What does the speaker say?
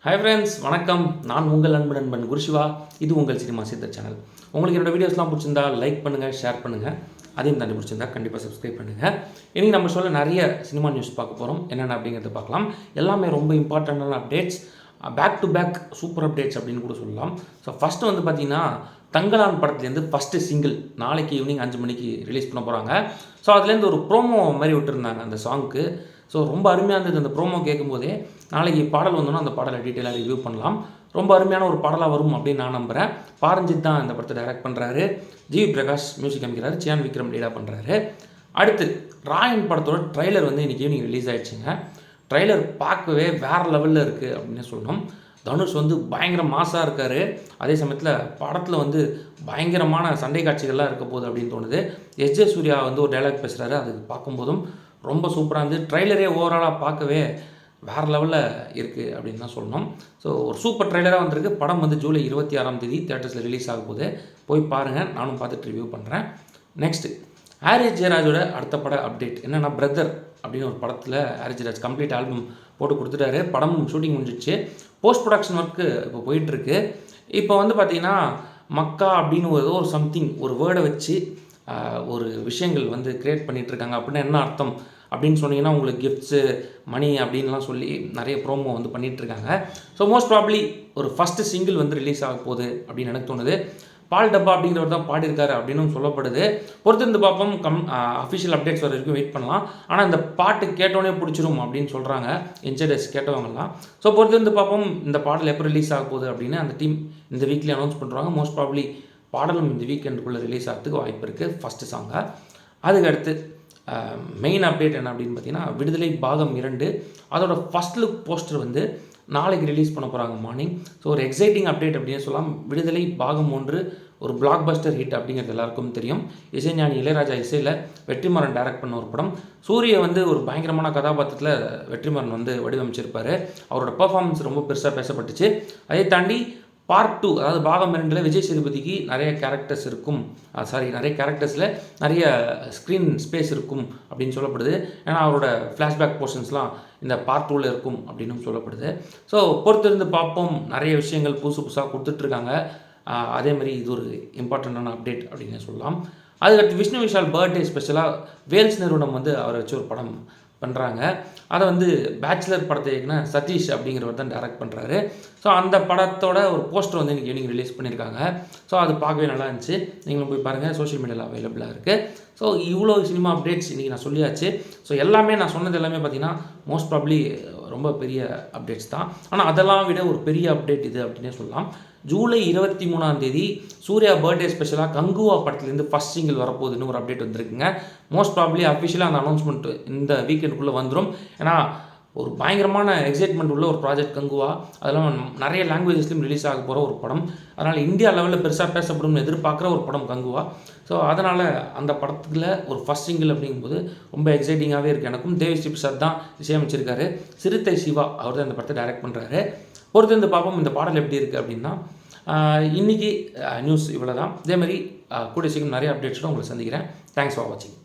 Hi friends, வணக்கம். நான் உங்கள் அன்பு நண்பன் குருசிவா. இது உங்கள் சினிமா சித்தர் சேனல். உங்களுக்கு என்னோடய வீடியோஸ்லாம் பிடிச்சிருந்தா லைக் பண்ணுங்கள், ஷேர் பண்ணுங்கள். அதையும் தாண்டி பிடிச்சிருந்தா கண்டிப்பாக சப்ஸ்கிரைப் பண்ணுங்கள். இன்றைக்கி நம்ம சொல்ல நிறைய சினிமா நியூஸ் பார்க்க போகிறோம். என்னென்ன அப்படிங்கிறத பார்க்கலாம். எல்லாமே ரொம்ப இம்பார்ட்டண்ட்டான updates, back to back super updates அப்படின்னு கூட சொல்லலாம். ஸோ ஃபஸ்ட்டு வந்து பார்த்திங்கன்னா, தங்கலான் படத்துலேருந்து ஃபஸ்ட்டு சிங்கிள் நாளைக்கு ஈவினிங் 5 மணிக்கு ரிலீஸ் பண்ண போகிறாங்க. ஸோ அதுலேருந்து ஒரு ப்ரோமோ மாதிரி விட்டுருந்தாங்க அந்த சாங்க்கு. ஸோ ரொம்ப அருமையாக இருந்தது அந்த ப்ரோமோ கேட்கும்போதே. நாளைக்கு பாடல் வந்தோன்னா அந்த பாடலை டீட்டெயிலாக ரிவ்யூ பண்ணலாம். ரொம்ப அருமையான ஒரு பாடலாக வரும் அப்படின்னு நான் நம்புகிறேன். பாரஞ்சித் தான் இந்த படத்தை டைரக்ட் பண்ணுறாரு. ஜிவி பிரகாஷ் மியூசிக் அமைக்கிறாரு. சியான் விக்ரம் லீடாக பண்ணுறாரு. அடுத்து ராயன் படத்தோட ட்ரைலர் வந்து இன்றைக்கி ஈவினிங் ரிலீஸ் ஆகிடுச்சுங்க. ட்ரைலர் பார்க்கவே வேறு லெவலில் இருக்குது அப்படின்னு சொல்லணும். தனுஷ் வந்து பயங்கர மாசாக இருக்கார். அதே சமயத்தில் படத்தில் வந்து பயங்கரமான சண்டை காட்சிகள்லாம் இருக்க போகுது அப்படின்னு தோணுது. எஸ்ஜே சூர்யா வந்து ஒரு டைலாக் பேசுகிறாரு. அது பார்க்கும்போதும் ரொம்ப சூப்பராக இருந்து ட்ரைலரே ஓவராலாக பார்க்கவே வேறு லெவலில் இருக்குது அப்படின்னு தான் சொல்லணும். ஸோ ஒரு சூப்பர் ட்ரைலராக வந்திருக்கு. படம் வந்து ஜூலை 26ஆம் தேதி தியேட்டர்ஸில் ரிலீஸ் ஆக போகுது. போய் பாருங்கள், நானும் பார்த்துட்டு ரிவ்யூ பண்ணுறேன். நெக்ஸ்ட்டு ஹாரிஸ் ஜெயராஜோட அடுத்த பட அப்டேட் என்னென்னா, பிரதர் அப்படின்னு ஒரு படத்தில் ஹாரிஸ் ஜெயராஜ் கம்ப்ளீட் ஆல்பம் போட்டு கொடுத்துட்டாரு. படமும் ஷூட்டிங் முடிஞ்சிச்சு. போஸ்ட் ப்ரொடக்ஷன் ஒர்க்கு இப்போ போயிட்டுருக்கு. இப்போ வந்து பார்த்திங்கன்னா, மக்கா அப்படின்னு ஏதோ ஒரு சம்திங் ஒரு வேர்டை வச்சு ஒரு விஷயங்கள் வந்து க்ரியேட் பண்ணிகிட்ருக்காங்க. அப்படின்னா என்ன அர்த்தம் அப்படின்னு சொன்னீங்கன்னா, உங்களுக்கு கிஃப்ட்ஸு மணி அப்படின்லாம் சொல்லி நிறைய ப்ரோமோ வந்து பண்ணிகிட்ருக்காங்க. ஸோ மோஸ்ட் ப்ராப்ளி ஒரு ஃபஸ்ட்டு சிங்கிள் வந்து ரிலீஸ் ஆக போகுது அப்படின்னு எனக்கு தோணுது. பால் டப்பா அப்படிங்கிறவர் தான் பாடியிருக்காரு அப்படின்னு சொல்லப்படுது. பொறுத்திருந்து பார்ப்போம். அஃபிஷியல் அப்டேட்ஸ் வர வரைக்கும் வெயிட் பண்ணலாம். ஆனால் இந்த பாட்டு கேட்டோன்னே பிடிச்சிரும் அப்படின்னு சொல்கிறாங்க இன்சைடர்ஸ் கேட்டவங்கலாம். ஸோ பொறுத்திருந்து பார்ப்போம் இந்த பாடல் எப்போ ரிலீஸ் ஆக போகுது அப்படின்னு அந்த டீம் இந்த வீக்லி அனௌன்ஸ் பண்ணுறாங்க. மோஸ்ட் ப்ராப்ளி பாடலும் இந்த வீக்கெண்டுக்குள்ளே ரிலீஸ் ஆகிறதுக்கு வாய்ப்பு இருக்குது ஃபஸ்ட்டு சாங்காக. அதுக்கடுத்து மெயின் அப்டேட் என்ன அப்படின்னு பார்த்தீங்கன்னா, விடுதலை பாகம் 2 அதோட ஃபஸ்ட் லுக் போஸ்டர் வந்து நாளைக்கு ரிலீஸ் பண்ண போகிறாங்க மார்னிங். ஸோ ஒரு எக்ஸைட்டிங் அப்டேட் அப்படின்னு சொல்லலாம். விடுதலை பாகம் 1 ஒரு பிளாக் பஸ்டர் ஹிட் அப்படிங்கிறது எல்லாருக்கும் தெரியும். இசைஞானி இளையராஜா இசையில் வெற்றிமாறன் டைரக்ட் பண்ண ஒரு படம். சூரிய வந்து ஒரு பயங்கரமான கதாபாத்திரத்தில் வெற்றிமாறன் வந்து வடிவமைச்சிருப்பார். அவரோட பர்ஃபார்மன்ஸ் ரொம்ப பெருசாக பேசப்பட்டுச்சு. அதை தாண்டி பார்ட் 2 அதாவது பாகம் 2 விஜய் சேதுபதிக்கு நிறைய கேரக்டர்ஸ் இருக்கும். நிறைய கேரக்டர்ஸில் நிறைய ஸ்க்ரீன் ஸ்பேஸ் இருக்கும் அப்படின்னு சொல்லப்படுது. ஏன்னா அவரோட ஃப்ளாஷ்பேக் போர்ஷன்ஸ்லாம் இந்த பார்ட் 2ல் இருக்கும் அப்படின்னு சொல்லப்படுது. ஸோ பொறுத்திருந்து பார்ப்போம். நிறைய விஷயங்கள் புதுசாக கொடுத்துட்ருக்காங்க. அதேமாதிரி இது ஒரு இம்பார்ட்டண்ட்டான அப்டேட் அப்படின்னு சொல்லலாம். அதுக்கடுத்து விஷ்ணு விஷால் பர்த்டே ஸ்பெஷலாக வேல்ஸ் நிறுவனம் வந்து அவரை வச்சு ஒரு படம் பண்ணுறாங்க. அதை வந்து பேச்சுலர் படத்தை இயக்குன சதீஷ் அப்படிங்கிறவர் தான் டைரக்ட் பண்ணுறாரு. ஸோ அந்த படத்தோட ஒரு போஸ்டர் வந்து இன்றைக்கி ஈவினிங் ரிலீஸ் பண்ணியிருக்காங்க. ஸோ அது பார்க்கவே நல்லா இருந்துச்சு. நீங்களும் போய் பாருங்கள், சோஷியல் மீடியாவில் அவைலபிளாக இருக்குது. ஸோ இவ்வளோ சினிமா அப்டேட்ஸ் இன்றைக்கி நான் சொல்லியாச்சு. ஸோ எல்லாமே நான் சொன்னது எல்லாமே பார்த்திங்கன்னா மோஸ்ட் ப்ராப்ளி ரொம்ப பெரிய அப்டேட்ஸ் தான். ஆனால் அதெல்லாம் விட ஒரு பெரிய அப்டேட் இது அப்படின்னே சொல்லலாம். ஜூலை 23ஆம் தேதி சூர்யா பர்த்டே ஸ்பெஷலாக கங்குவா படத்துலேருந்து ஃபஸ்ட் சிங்கிள் வரப்போகுதுன்னு ஒரு அப்டேட் வந்திருக்குங்க. மோஸ்ட் ப்ராப்ளி அஃபிஷியலாக அந்த அனௌன்ஸ்மெண்ட் இந்த வீக்கெண்டுக்குள்ளே வந்துடும். ஏன்னா ஒரு பயங்கரமான எக்ஸைட்மெண்ட் உள்ள ஒரு ப்ராஜெக்ட் கங்குவா. அதெல்லாம் நிறைய லாங்குவேஜஸ்லையும் ரிலீஸ் ஆக போகிற ஒரு படம். அதனால் இந்தியா லெவலில் பெருசாக பேசப்படும்னு எதிர்பார்க்குற ஒரு படம் கங்குவா. ஸோ அதனால் அந்த படத்தில் ஒரு ஃபஸ்ட் சிங்கிள் அப்படிங்கும்போது ரொம்ப எக்ஸைட்டிங்காகவே இருக்குது எனக்கும். தேவிஸ்ரீ பிரசாத் தான் இசையமைச்சிருக்காரு. சிறுத்தை சிவா அவர் தான் இந்த படத்தை டைரக்ட் பண்ணுறாரு. பொறுத்திருந்து பார்ப்போம் இந்த பாடல் எப்படி இருக்குது அப்படின்னா. இன்றைக்கி நியூஸ் இவ்வளோ தான். இதேமாதிரி கூடிய சீக்கிரம் நிறைய அப்டேட்ஸோடு உங்களை சந்திக்கிறேன். தேங்க்ஸ் ஃபார் வாட்சிங்.